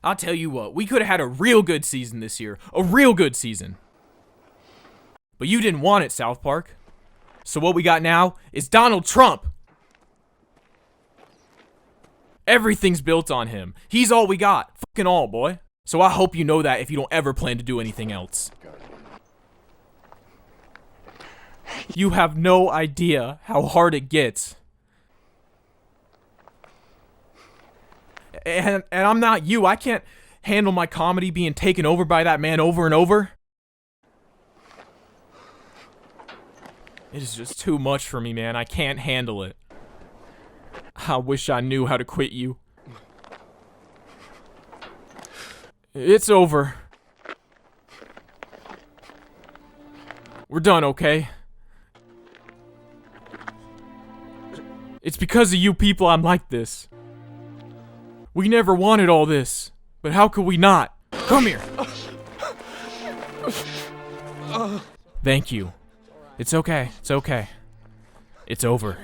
I'll tell you what, we could have had a real good season this year. A real good season. But you didn't want it, South Park. So what we got now is Donald Trump. Everything's built on him. He's all we got. Fucking all, boy. So I hope you know that if you don't ever plan to do anything else. You have no idea how hard it gets. And I'm not you. I can't handle my comedy being taken over by that man over and over. It is just too much for me, man. I can't handle it. I wish I knew how to quit you. It's over. We're done, okay? It's because of you people I'm like this. We never wanted all this, but how could we not? Come here. Thank you. It's okay. It's okay. It's over.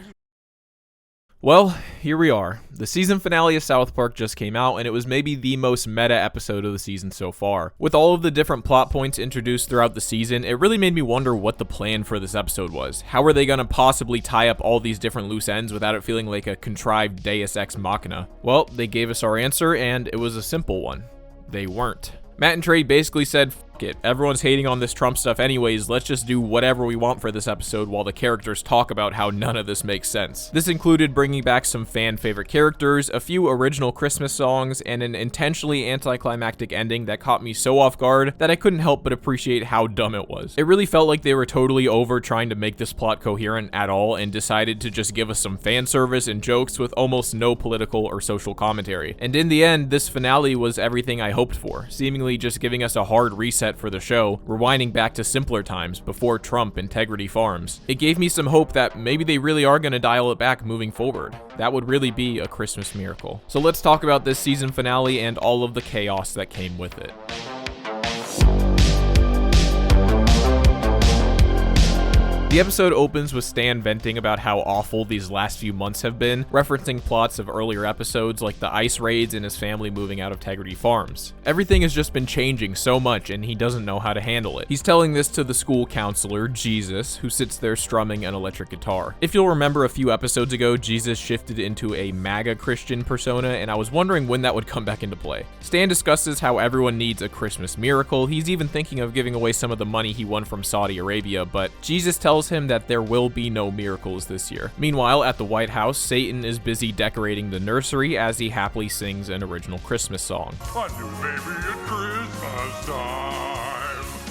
Well, here we are. The season finale of South Park just came out, and it was maybe the most meta episode of the season so far. With all of the different plot points introduced throughout the season, it really made me wonder what the plan for this episode was. How are they going to possibly tie up all these different loose ends without it feeling like a contrived Deus Ex Machina? Well, they gave us our answer, and it was a simple one. They weren't. Matt and Trey basically said, "F it, everyone's hating on this Trump stuff anyways, let's just do whatever we want for this episode while the characters talk about how none of this makes sense." This included bringing back some fan favorite characters, a few original Christmas songs, and an intentionally anticlimactic ending that caught me so off guard that I couldn't help but appreciate how dumb it was. It really felt like they were totally over trying to make this plot coherent at all and decided to just give us some fan service and jokes with almost no political or social commentary. And in the end, this finale was everything I hoped for, seemingly just giving us a hard reset for the show, rewinding back to simpler times before Trump Integrity Farms. It gave me some hope that maybe they really are going to dial it back moving forward. That would really be a Christmas miracle. So let's talk about this season finale and all of the chaos that came with it. The episode opens with Stan venting about how awful these last few months have been, referencing plots of earlier episodes like the ice raids and his family moving out of Integrity Farms. Everything has just been changing so much and he doesn't know how to handle it. He's telling this to the school counselor, Jesus, who sits there strumming an electric guitar. If you'll remember a few episodes ago, Jesus shifted into a MAGA Christian persona, and I was wondering when that would come back into play. Stan discusses how everyone needs a Christmas miracle. He's even thinking of giving away some of the money he won from Saudi Arabia, but Jesus tells him that there will be no miracles this year. Meanwhile, at the White House, Satan is busy decorating the nursery as he happily sings an original Christmas song. A new baby at Christmas time.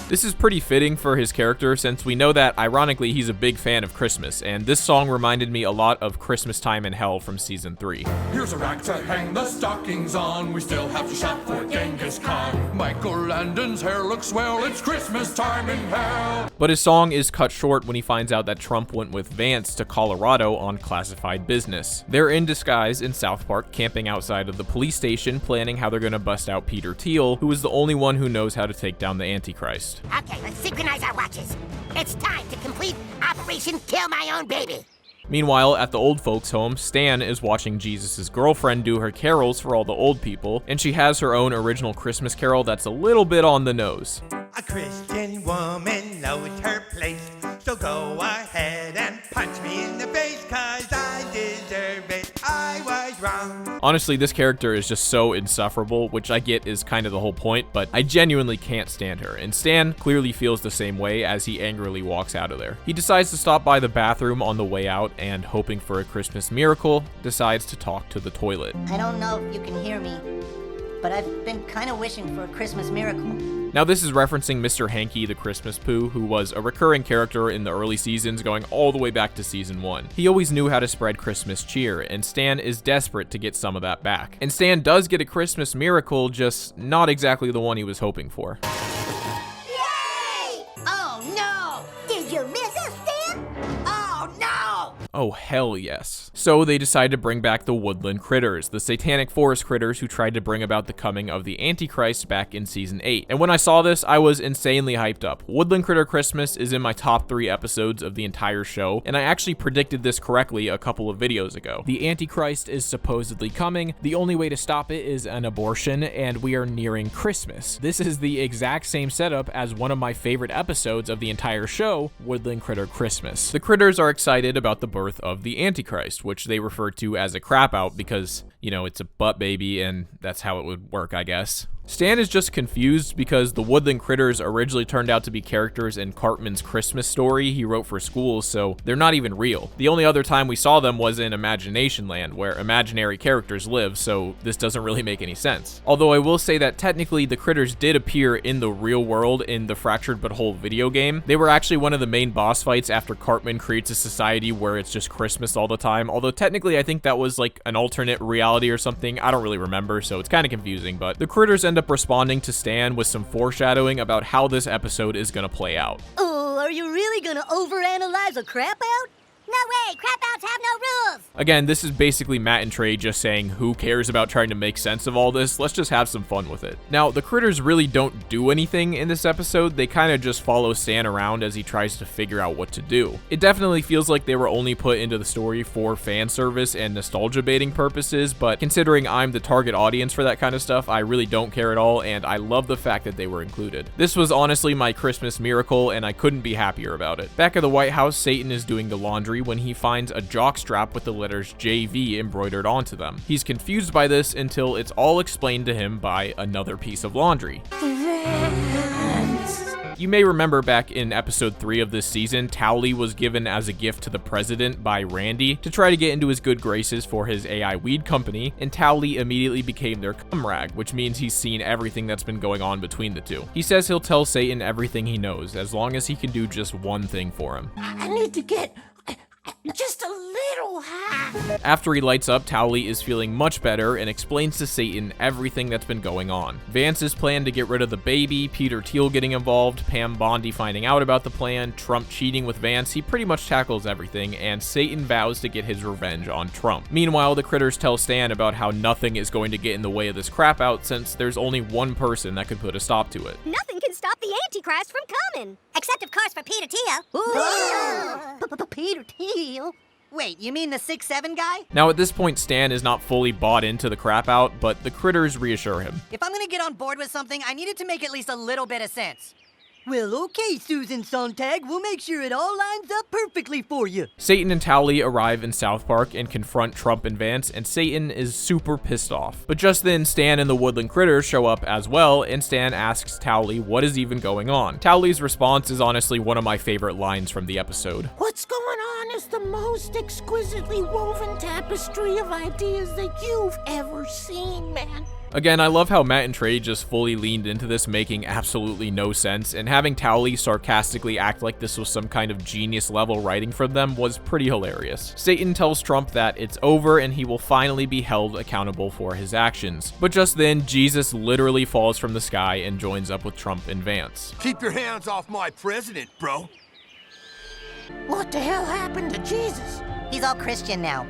This is pretty fitting for his character since we know that, ironically, he's a big fan of Christmas, and this song reminded me a lot of Christmas Time in Hell from Season 3. Here's a rack to hang the stockings on. We still have to shop for Genghis Khan. Michael Landon's hair looks swell. It's Christmas time in hell. But his song is cut short when he finds out that Trump went with Vance to Colorado on classified business. They're in disguise in South Park, camping outside of the police station, planning how they're gonna bust out Peter Thiel, who is the only one who knows how to take down the Antichrist. Okay, let's synchronize our watches. It's time to complete Operation Kill My Own Baby. Meanwhile, at the old folks' home, Stan is watching Jesus' girlfriend do her carols for all the old people, and she has her own original Christmas carol that's a little bit on the nose. A Christian woman knows her place, so go ahead and punch me in the face, 'cause I deserve it, I was wrong. Honestly, this character is just so insufferable, which I get is kind of the whole point, but I genuinely can't stand her, and Stan clearly feels the same way as he angrily walks out of there. He decides to stop by the bathroom on the way out, and hoping for a Christmas miracle, decides to talk to the toilet. I don't know if you can hear me, but I've been kind of wishing for a Christmas miracle. Now this is referencing Mr. Hanky the Christmas Poo, who was a recurring character in the early seasons going all the way back to season 1. He always knew how to spread Christmas cheer, and Stan is desperate to get some of that back. And Stan does get a Christmas miracle, just not exactly the one he was hoping for. Yay! Oh no! Did you miss us, Stan? Oh no! Oh, hell yes. So they decide to bring back the Woodland Critters, the satanic forest critters who tried to bring about the coming of the Antichrist back in season 8. And when I saw this, I was insanely hyped up. Woodland Critter Christmas is in my top 3 episodes of the entire show, and I actually predicted this correctly a couple of videos ago. The Antichrist is supposedly coming. The only way to stop it is an abortion, and we are nearing Christmas. This is the exact same setup as one of my favorite episodes of the entire show, Woodland Critter Christmas. The critters are excited about the birth of the Antichrist, which they refer to as a crap out because, you know, it's a butt baby and that's how it would work, I guess. Stan is just confused because the Woodland Critters originally turned out to be characters in Cartman's Christmas story he wrote for school, so they're not even real. The only other time we saw them was in Imagination Land, where imaginary characters live, so this doesn't really make any sense. Although I will say that technically the critters did appear in the real world in the Fractured But Whole video game. They were actually one of the main boss fights after Cartman creates a society where it's just Christmas all the time, although technically I think that was like an alternate reality or something. I don't really remember, so it's kind of confusing, but the critters end up responding to Stan with some foreshadowing about how this episode is going to play out. Oh, are you really gonna overanalyze a crap out? No way, crap outs have no rules. Again, this is basically Matt and Trey just saying, who cares about trying to make sense of all this? Let's just have some fun with it. Now, the critters really don't do anything in this episode. They kind of just follow Stan around as he tries to figure out what to do. It definitely feels like they were only put into the story for fan service and nostalgia baiting purposes, but considering I'm the target audience for that kind of stuff, I really don't care at all, and I love the fact that they were included. This was honestly my Christmas miracle, and I couldn't be happier about it. Back at the White House, Satan is doing the laundry when he finds a jockstrap with the letters JV embroidered onto them. He's confused by this until it's all explained to him by another piece of laundry. You may remember back in episode 3 of this season, Towley was given as a gift to the president by Randy to try to get into his good graces for his AI weed company, and Towley immediately became their comrade, which means he's seen everything that's been going on between the two. He says he'll tell Satan everything he knows, as long as he can do just one thing for him. I need to get just a little high. After he lights up, Towley is feeling much better and explains to Satan everything that's been going on. Vance's plan to get rid of the baby, Peter Thiel getting involved, Pam Bondi finding out about the plan, Trump cheating with Vance. He pretty much tackles everything, and Satan vows to get his revenge on Trump. Meanwhile, the critters tell Stan about how nothing is going to get in the way of this crap out since there's only one person that could put a stop to it. Nothing can stop the Antichrist from coming. Except, of course, for Peter Thiel. Peter Thiel? Wait, you mean the 6'7" guy? Now at this point, Stan is not fully bought into the crap out, but the critters reassure him. If I'm gonna get on board with something, I need it to make at least a little bit of sense. Well, okay, Susan Sontag, we'll make sure it all lines up perfectly for you. Satan and Towley arrive in South Park and confront Trump and Vance, and Satan is super pissed off. But just then, Stan and the Woodland Critters show up as well, and Stan asks Towley what is even going on. Towley's response is honestly one of my favorite lines from the episode. What's going on is the most exquisitely woven tapestry of ideas that you've ever seen, man. Again, I love how Matt and Trey just fully leaned into this making absolutely no sense, and having Towley sarcastically act like this was some kind of genius level writing from them was pretty hilarious. Satan tells Trump that it's over and he will finally be held accountable for his actions. But just then, Jesus literally falls from the sky and joins up with Trump and Vance. Keep your hands off my president, bro. What the hell happened to Jesus? He's all Christian now.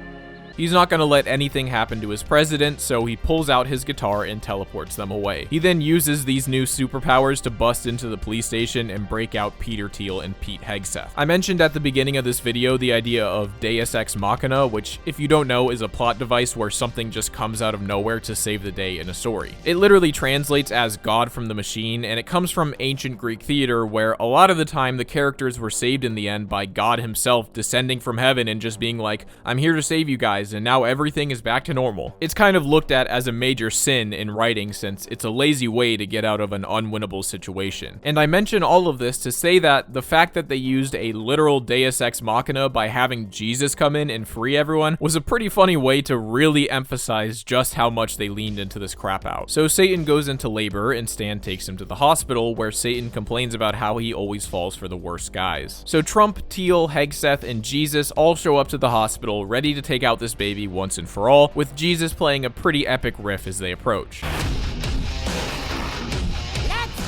He's not going to let anything happen to his president, so he pulls out his guitar and teleports them away. He then uses these new superpowers to bust into the police station and break out Peter Thiel and Pete Hegseth. I mentioned at the beginning of this video the idea of Deus Ex Machina, which, if you don't know, is a plot device where something just comes out of nowhere to save the day in a story. It literally translates as God from the machine, and it comes from ancient Greek theater, where a lot of the time the characters were saved in the end by God himself descending from heaven and just being like, I'm here to save you guys, and now everything is back to normal. It's kind of looked at as a major sin in writing since it's a lazy way to get out of an unwinnable situation. And I mention all of this to say that the fact that they used a literal Deus Ex Machina by having Jesus come in and free everyone was a pretty funny way to really emphasize just how much they leaned into this crap out. So Satan goes into labor and Stan takes him to the hospital, where Satan complains about how he always falls for the worst guys. So Trump, Thiel, Hegseth, and Jesus all show up to the hospital ready to take out this baby once and for all, with Jesus playing a pretty epic riff as they approach. Let's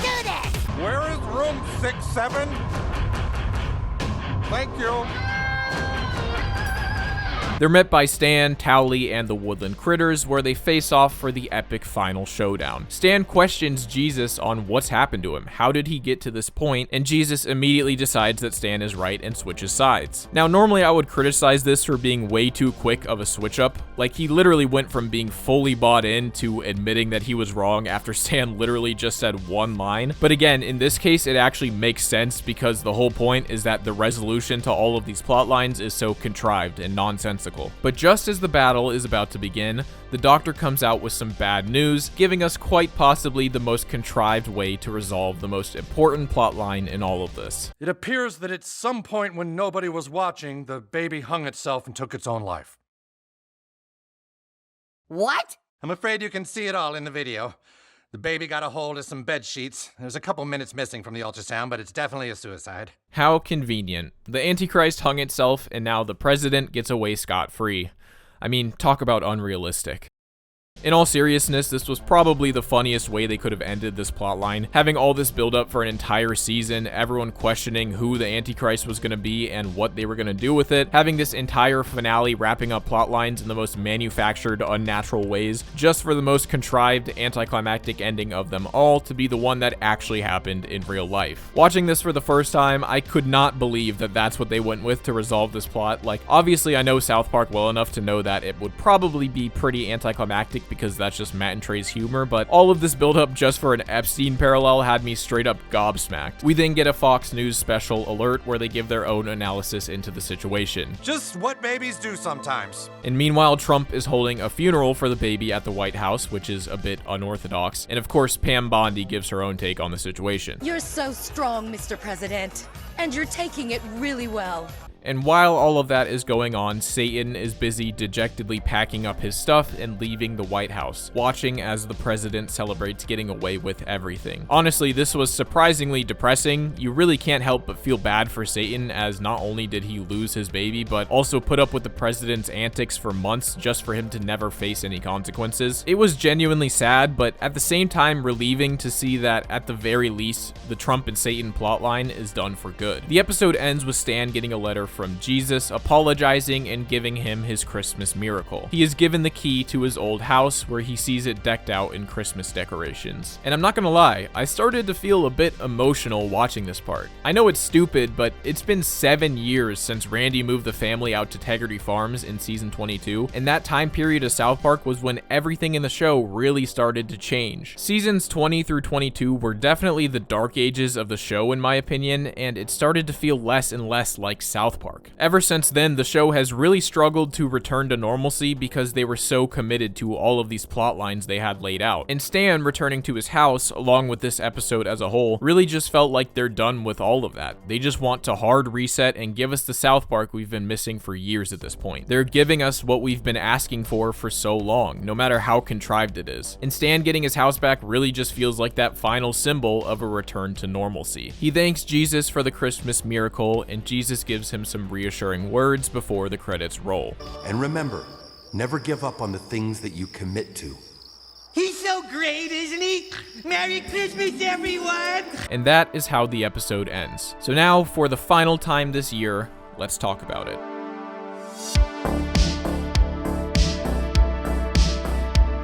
do this! Where is room 67? Thank you. They're met by Stan, Towley, and the Woodland Critters, where they face off for the epic final showdown. Stan questions Jesus on what's happened to him, how did he get to this point, and Jesus immediately decides that Stan is right and switches sides. Now, normally I would criticize this for being way too quick of a switch up. Like, he literally went from being fully bought in to admitting that he was wrong after Stan literally just said one line. But again, in this case, it actually makes sense because the whole point is that the resolution to all of these plot lines is so contrived and nonsensical. But just as the battle is about to begin, the Doctor comes out with some bad news, giving us quite possibly the most contrived way to resolve the most important plot line in all of this. It appears that at some point when nobody was watching, the baby hung itself and took its own life. What? I'm afraid you can see it all in the video. The baby got a hold of some bed sheets. There's a couple minutes missing from the ultrasound, but it's definitely a suicide. How convenient. The Antichrist hung itself, and now the president gets away scot-free. I mean, talk about unrealistic. In all seriousness, this was probably the funniest way they could have ended this plotline. Having all this build up for an entire season, everyone questioning who the Antichrist was going to be and what they were going to do with it, having this entire finale wrapping up plot lines in the most manufactured, unnatural ways, just for the most contrived, anticlimactic ending of them all to be the one that actually happened in real life. Watching this for the first time, I could not believe that that's what they went with to resolve this plot. Like, obviously I know South Park well enough to know that it would probably be pretty anticlimactic because that's just Matt and Trey's humor, but all of this build up just for an Epstein parallel had me straight up gobsmacked. We then get a Fox News special alert where they give their own analysis into the situation. Just what babies do sometimes. And meanwhile, Trump is holding a funeral for the baby at the White House, which is a bit unorthodox. And of course, Pam Bondi gives her own take on the situation. You're so strong, Mr. President, and you're taking it really well. And while all of that is going on, Satan is busy dejectedly packing up his stuff and leaving the White House, watching as the president celebrates getting away with everything. Honestly, this was surprisingly depressing. You really can't help but feel bad for Satan, as not only did he lose his baby, but also put up with the president's antics for months just for him to never face any consequences. It was genuinely sad, but at the same time relieving to see that at the very least, the Trump and Satan plotline is done for good. The episode ends with Stan getting a letter from Jesus, apologizing and giving him his Christmas miracle. He is given the key to his old house, where he sees it decked out in Christmas decorations. And I'm not gonna lie, I started to feel a bit emotional watching this part. I know it's stupid, but it's been 7 years since Randy moved the family out to Tegrity Farms in season 22, and that time period of South Park was when everything in the show really started to change. Seasons 20 through 22 were definitely the dark ages of the show in my opinion, and it started to feel less and less like South Park. Ever since then, the show has really struggled to return to normalcy because they were so committed to all of these plot lines they had laid out. And Stan returning to his house, along with this episode as a whole, really just felt like they're done with all of that. They just want to hard reset and give us the South Park we've been missing for years at this point. They're giving us what we've been asking for so long, no matter how contrived it is. And Stan getting his house back really just feels like that final symbol of a return to normalcy. He thanks Jesus for the Christmas miracle, and Jesus gives him some reassuring words before the credits roll. And remember, never give up on the things that you commit to. He's so great, isn't he? Merry Christmas, everyone! And that is how the episode ends. So now, for the final time this year, let's talk about it.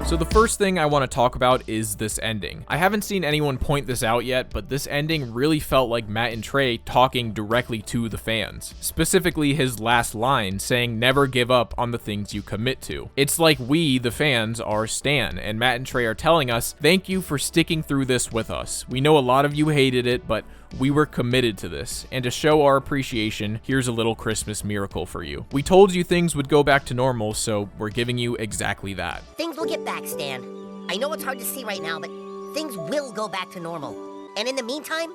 So the first thing I want to talk about is this ending. I haven't seen anyone point this out yet, but this ending really felt like Matt and Trey talking directly to the fans. Specifically his last line saying, "Never give up on the things you commit to." It's like we, the fans, are Stan, and Matt and Trey are telling us, thank you for sticking through this with us. We know a lot of you hated it, but we were committed to this, and to show our appreciation, here's a little Christmas miracle for you. We told you things would go back to normal, so we're giving you exactly that. Things will get back, Stan. I know it's hard to see right now, but things will go back to normal. And in the meantime,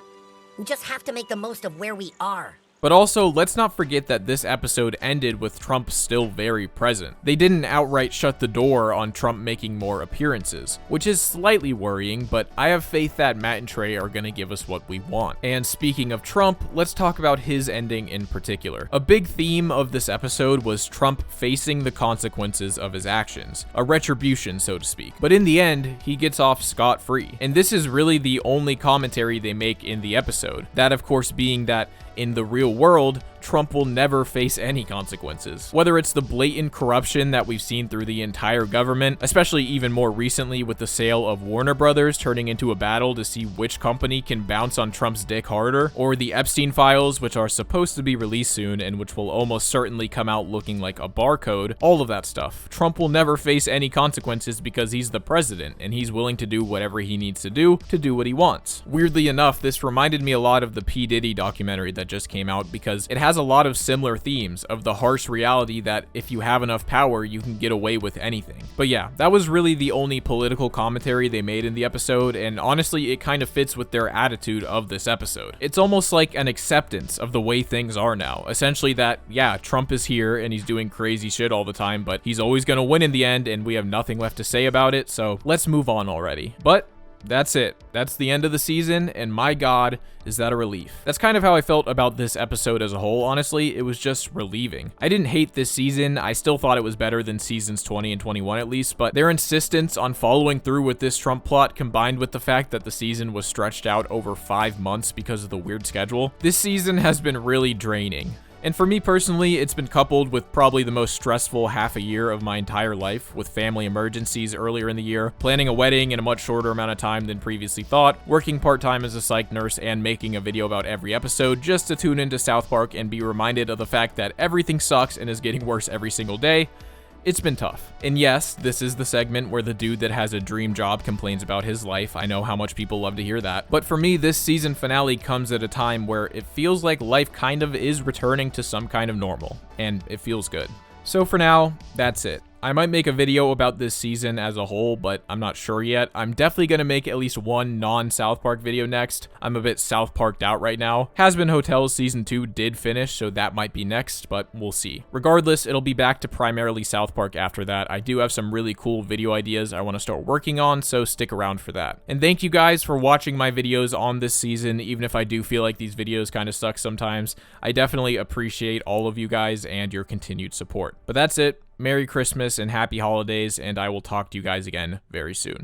we just have to make the most of where we are. But also, let's not forget that this episode ended with Trump still very present. They didn't outright shut the door on Trump making more appearances, which is slightly worrying, but I have faith that Matt and Trey are gonna give us what we want. And speaking of Trump, let's talk about his ending in particular. A big theme of this episode was Trump facing the consequences of his actions, a retribution, so to speak. But in the end, he gets off scot-free. And this is really the only commentary they make in the episode. That, of course, being that in the real world, Trump will never face any consequences. Whether it's the blatant corruption that we've seen through the entire government, especially even more recently with the sale of Warner Brothers turning into a battle to see which company can bounce on Trump's dick harder, or the Epstein files, which are supposed to be released soon and which will almost certainly come out looking like a barcode, all of that stuff. Trump will never face any consequences because he's the president and he's willing to do whatever he needs to do what he wants. Weirdly enough, this reminded me a lot of the P. Diddy documentary that just came out because it has a lot of similar themes of the harsh reality that if you have enough power, you can get away with anything. But yeah, that was really the only political commentary they made in the episode, and honestly, it kind of fits with their attitude of this episode. It's almost like an acceptance of the way things are now. Essentially that, yeah, Trump is here and he's doing crazy shit all the time, but he's always gonna win in the end and we have nothing left to say about it, so let's move on already. But that's it. That's the end of the season, and my god, is that a relief. That's kind of how I felt about this episode as a whole, honestly. It was just relieving. I didn't hate this season. I still thought it was better than seasons 20 and 21 at least, but their insistence on following through with this Trump plot combined with the fact that the season was stretched out over 5 months because of the weird schedule, this season has been really draining. And for me personally, it's been coupled with probably the most stressful half a year of my entire life, with family emergencies earlier in the year, planning a wedding in a much shorter amount of time than previously thought, working part-time as a psych nurse, and making a video about every episode just to tune into South Park and be reminded of the fact that everything sucks and is getting worse every single day. It's been tough. And yes, this is the segment where the dude that has a dream job complains about his life. I know how much people love to hear that. But for me, this season finale comes at a time where it feels like life kind of is returning to some kind of normal, and it feels good. So for now, that's it. I might make a video about this season as a whole, but I'm not sure yet. I'm definitely going to make at least one non-South Park video next. I'm a bit South Parked out right now. Hazbin Hotels Season 2 did finish, so that might be next, but we'll see. Regardless, it'll be back to primarily South Park after that. I do have some really cool video ideas I want to start working on, so stick around for that. And thank you guys for watching my videos on this season, even if I do feel like these videos kind of suck sometimes. I definitely appreciate all of you guys and your continued support. But that's it. Merry Christmas and happy holidays, and I will talk to you guys again very soon.